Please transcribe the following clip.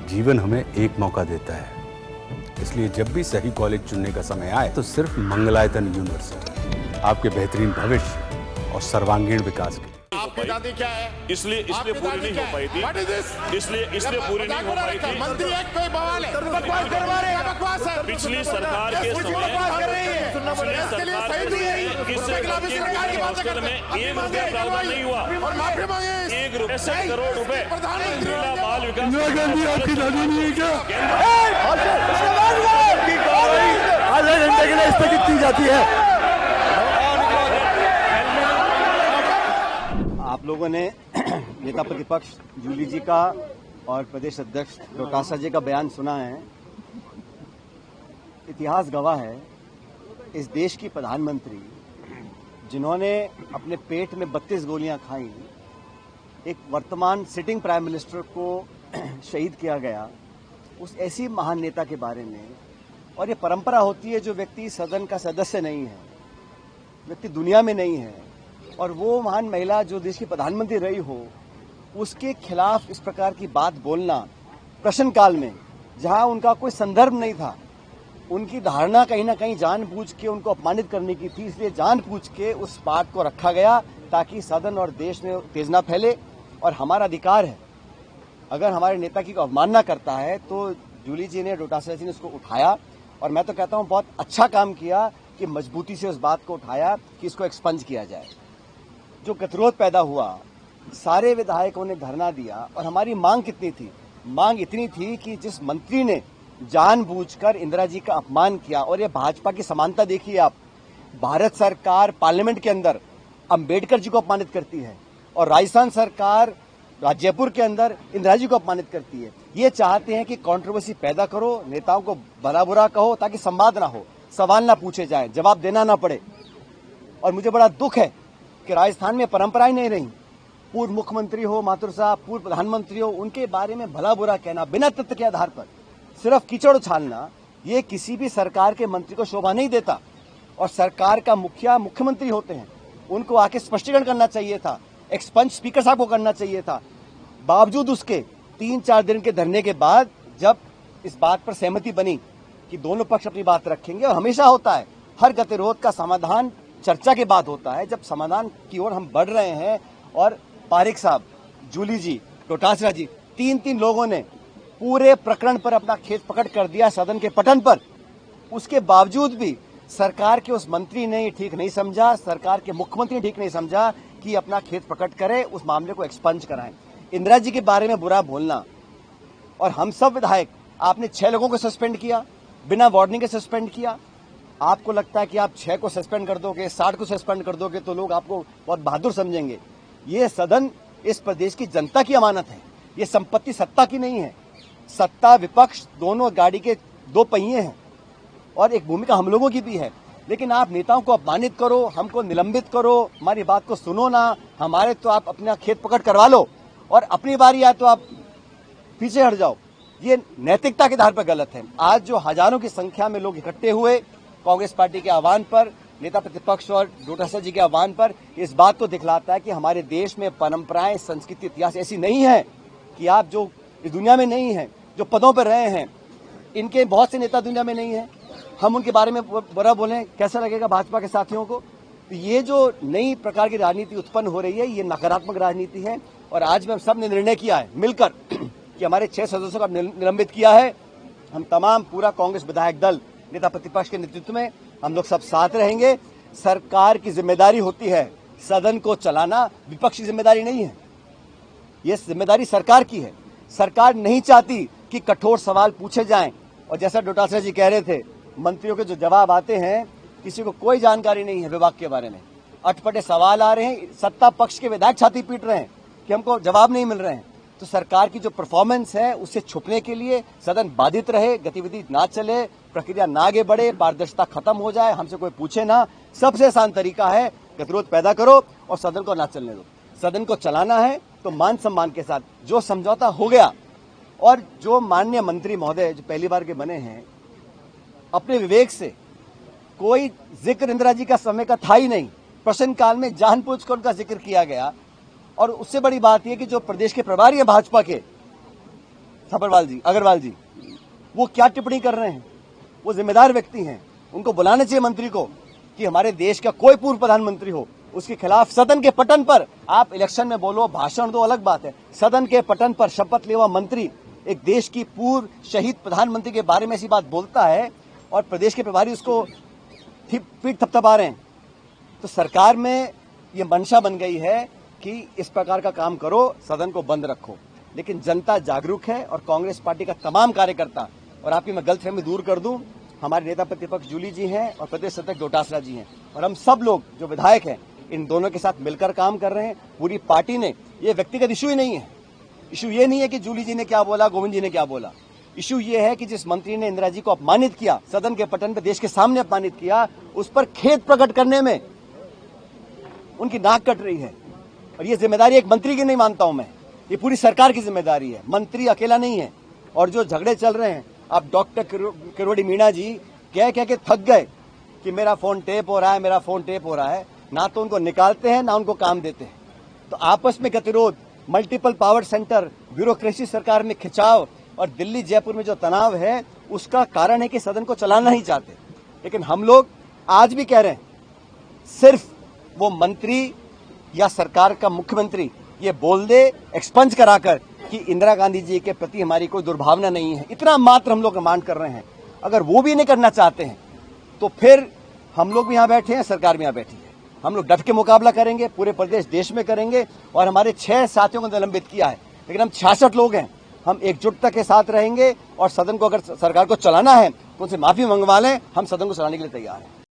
जीवन हमें एक मौका देता है, इसलिए जब भी सही कॉलेज चुनने का समय आए तो सिर्फ मंगलायतन यूनिवर्सिटी आपके बेहतरीन भविष्य और सर्वांगीण विकास के। आपकी दादी क्या है? इसलिए पूरी नहीं हो पाई थी। इसलिए पूरी नहीं हो पाई थी। मंत्री एक कोई बवाल है, बकवास करवा रहे हैं, बकवास है। पिछली सरकार के समय एक रुपया प्रावधान नहीं हुआ और माफी मांगे 1 करोड़ रुपए प्रधानमंत्री बाल विकास आधे घंटे के लिए स्थगित की जाती है। आप लोगों ने नेता प्रतिपक्ष जूली जी का और प्रदेश अध्यक्ष डोटासरा जी का बयान सुना है। इतिहास गवाह है, इस देश की प्रधानमंत्री जिन्होंने अपने पेट में 32 गोलियां खाई, एक वर्तमान सिटिंग प्राइम मिनिस्टर को शहीद किया गया, उस ऐसी महान नेता के बारे में। और ये परंपरा होती है, जो व्यक्ति सदन का सदस्य नहीं है, व्यक्ति दुनिया में नहीं है, और वो महान महिला जो देश की प्रधानमंत्री रही हो, उसके खिलाफ इस प्रकार की बात बोलना प्रश्नकाल में, जहां उनका कोई संदर्भ नहीं था, उनकी धारणा कहीं ना कहीं जानबूझ के उनको अपमानित करने की थी, इसलिए जानबूझ के उस बात को रखा गया ताकि सदन और देश में उत्तेजना फैले। और हमारा अधिकार है, अगर हमारे नेता की अवमानना करता है तो जूली जी ने, डोटासरा जी ने उसको उठाया, और मैं तो कहता हूं बहुत अच्छा काम किया कि मजबूती से उस बात को उठाया कि इसको एक्सपंज किया जाए। जो गतिरोध पैदा हुआ, सारे विधायकों ने धरना दिया, और हमारी मांग कितनी थी? मांग इतनी थी कि जिस मंत्री ने जानबूझकर इंदिरा जी का अपमान किया, और ये भाजपा की समानता देखिए आप, भारत सरकार पार्लियामेंट के अंदर अंबेडकर जी को अपमानित करती है, और राजस्थान सरकार जयपुर के अंदर इंदिरा जी को अपमानित करती है। ये चाहते हैं कि कंट्रोवर्सी पैदा करो, नेताओं को भला बुरा कहो, ताकि संवाद ना हो, सवाल ना पूछे जाए, जवाब देना ना पड़े। और मुझे बड़ा दुख है कि राजस्थान में परंपराएं नहीं रही। पूर्व मुख्यमंत्री हो माथुर साहब, पूर्व प्रधानमंत्री हो, उनके बारे में भला बुरा कहना बिना तथ्य के आधार पर, सिर्फ कीचड़ उछालना, ये किसी भी सरकार के मंत्री को शोभा नहीं देता। और सरकार का मुखिया मुख्यमंत्री होते हैं, उनको आके स्पष्टीकरण करना चाहिए था, एक्सपंज स्पीकर साहब को करना चाहिए था। बावजूद उसके 3-4 दिन के धरने के बाद जब इस बात पर सहमति बनी कि दोनों पक्ष अपनी बात रखेंगे, और हमेशा होता है हर गतिरोध का समाधान चर्चा के बाद होता है, जब समाधान की ओर हम बढ़ रहे हैं। और पारेख साहब, जूली जी, डोटासरा जी, 3 लोगों ने पूरे प्रकरण पर अपना खेत पकड़ कर दिया सदन के पटन पर। उसके बावजूद भी सरकार के उस मंत्री ने ये ठीक नहीं समझा, सरकार के मुख्यमंत्री ने ठीक नहीं समझा कि अपना खेत पकड़ करे, उस मामले को एक्सपंज कराएं। इंदिरा जी के बारे में बुरा बोलना, और हम सब विधायक, आपने 6 लोगों को सस्पेंड किया, बिना वार्निंग के सस्पेंड किया। आपको लगता है कि आप 6 को सस्पेंड कर दोगे, 60 को सस्पेंड कर दोगे तो लोग आपको बहुत बहादुर समझेंगे। ये सदन इस प्रदेश की जनता की अमानत है, ये संपत्ति सत्ता की नहीं है। सत्ता विपक्ष दोनों गाड़ी के 2 पहिए हैं, और एक भूमिका हम लोगों की भी है। लेकिन आप नेताओं को अपमानित करो, हमको निलंबित करो, हमारी बात को सुनो ना, हमारे तो आप अपना खेत पकड़ करवा लो, और अपनी बारी आए तो आप पीछे हट जाओ। ये नैतिकता के आधार पर गलत है। आज जो हजारों की संख्या में लोग इकट्ठे हुए कांग्रेस पार्टी के आह्वान पर, नेता प्रतिपक्ष और डोटासरा जी के आह्वान पर, इस बात को दिखलाता है कि हमारे देश में परंपराएं, संस्कृति, इतिहास ऐसी नहीं है कि आप जो इस दुनिया में नहीं है, जो पदों पर रहे हैं, इनके बहुत से नेता दुनिया में नहीं है, हम उनके बारे में बुरा बोलें, कैसा लगेगा भाजपा के साथियों को? तो ये जो नई प्रकार की राजनीति उत्पन्न हो रही है, ये नकारात्मक राजनीति है। और आज में सब ने निर्णय किया है मिलकर कि हमारे 6 सदस्यों का निलंबित किया है। हम तमाम पूरा कांग्रेस विधायक दल नेता प्रतिपक्ष के नेतृत्व में हम लोग सब साथ रहेंगे। सरकार की जिम्मेदारी होती है सदन को चलाना, विपक्ष की जिम्मेदारी नहीं है। ये जिम्मेदारी सरकार की है। सरकार नहीं चाहती कि कठोर सवाल पूछे जाएं, और जैसा डोटासरा जी कह रहे थे, मंत्रियों के जो जवाब आते हैं, किसी को कोई जानकारी नहीं है विभाग के बारे में, अटपटे सवाल आ रहे हैं, सत्ता पक्ष के विधायक छाती पीट रहे हैं कि हमको जवाब नहीं मिल रहे हैं। तो सरकार की जो परफॉर्मेंस है, उससे छुपने के लिए सदन बाधित रहे, गतिविधि ना चले, प्रक्रिया ना आगे बढ़े, पारदर्शिता खत्म हो जाए, हमसे कोई पूछे ना, सबसे आसान तरीका है गतिरोध पैदा करो और सदन को ना चलने दो। सदन को चलाना है तो मान सम्मान के साथ। जो समझौता हो गया, और जो माननीय मंत्री महोदय जो पहली बार के बने हैं, अपने विवेक से, कोई जिक्र इंदिरा जी का समय का था ही नहीं, प्रश्नकाल में जानबूझकर उनका जिक्र किया गया। और उससे बड़ी बात यह कि जो प्रदेश के प्रभारी हैं भाजपा के, अग्रवाल जी, वो क्या टिप्पणी कर रहे हैं? वो जिम्मेदार व्यक्ति हैं, उनको बुलाना चाहिए मंत्री को कि हमारे देश का कोई पूर्व प्रधानमंत्री हो, उसके खिलाफ सदन के पटन पर आप इलेक्शन में बोलो, भाषण दो, अलग बात है। सदन के पटन पर शपथ लेवा मंत्री एक देश की पूर्व शहीद प्रधानमंत्री के बारे में ऐसी बात बोलता है और प्रदेश के प्रभारी उसको पीठ थपथपा रहे हैं। तो सरकार में ये मंशा बन गई है कि इस प्रकार का काम करो, सदन को बंद रखो। लेकिन जनता जागरूक है और कांग्रेस पार्टी का तमाम कार्यकर्ता, और आपकी मैं गलतफहमी दूर कर दूं, हमारे नेता प्रतिपक्ष जूली जी हैं और प्रदेश अध्यक्ष डोटासरा जी हैं, और हम सब लोग जो विधायक हैं इन दोनों के साथ मिलकर काम कर रहे हैं। पूरी पार्टी ने, ये व्यक्तिगत इशू ही नहीं है, इशू ये नहीं है कि जूली जी ने क्या बोला, गोविंद जी ने क्या बोला। इशू ये है कि जिस मंत्री ने इंदिरा जी को अपमानित किया, सदन के पटन पर देश के सामने अपमानित किया, उस पर खेद प्रकट करने में उनकी नाक कट रही है। और ये जिम्मेदारी एक मंत्री की नहीं मानता हूं मैं, ये पूरी सरकार की जिम्मेदारी है, मंत्री अकेला नहीं है। और जो झगड़े चल रहे हैं, अब डॉक्टर किरोड़ी मीणा जी कह के थक गए कि मेरा फोन टेप हो रहा है, मेरा फोन टेप हो रहा है, ना तो उनको निकालते हैं ना उनको काम देते हैं। तो आपस में गतिरोध, मल्टीपल पावर सेंटर, ब्यूरोक्रेसी सरकार में खिंचाव और दिल्ली जयपुर में जो तनाव है, उसका कारण है कि सदन को चलाना ही चाहते। लेकिन हम लोग आज भी कह रहे हैं, सिर्फ वो मंत्री या सरकार का मुख्यमंत्री ये बोल दे एक्सपंज कराकर कि इंदिरा गांधी जी के प्रति हमारी कोई दुर्भावना नहीं है, इतना मात्र हम लोग डिमांड कर रहे हैं। अगर वो भी नहीं करना चाहते हैं तो फिर हम लोग भी यहाँ बैठे हैं, सरकार भी यहाँ बैठी है। हम लोग डट के मुकाबला करेंगे, पूरे प्रदेश देश में करेंगे। और हमारे 6 साथियों को निलंबित किया है, लेकिन हम 66 लोग हैं, हम एकजुटता के साथ रहेंगे। और सदन को अगर सरकार को चलाना है तो उनसे माफी मंगवा लें, हम सदन को चलाने के लिए तैयार हैं।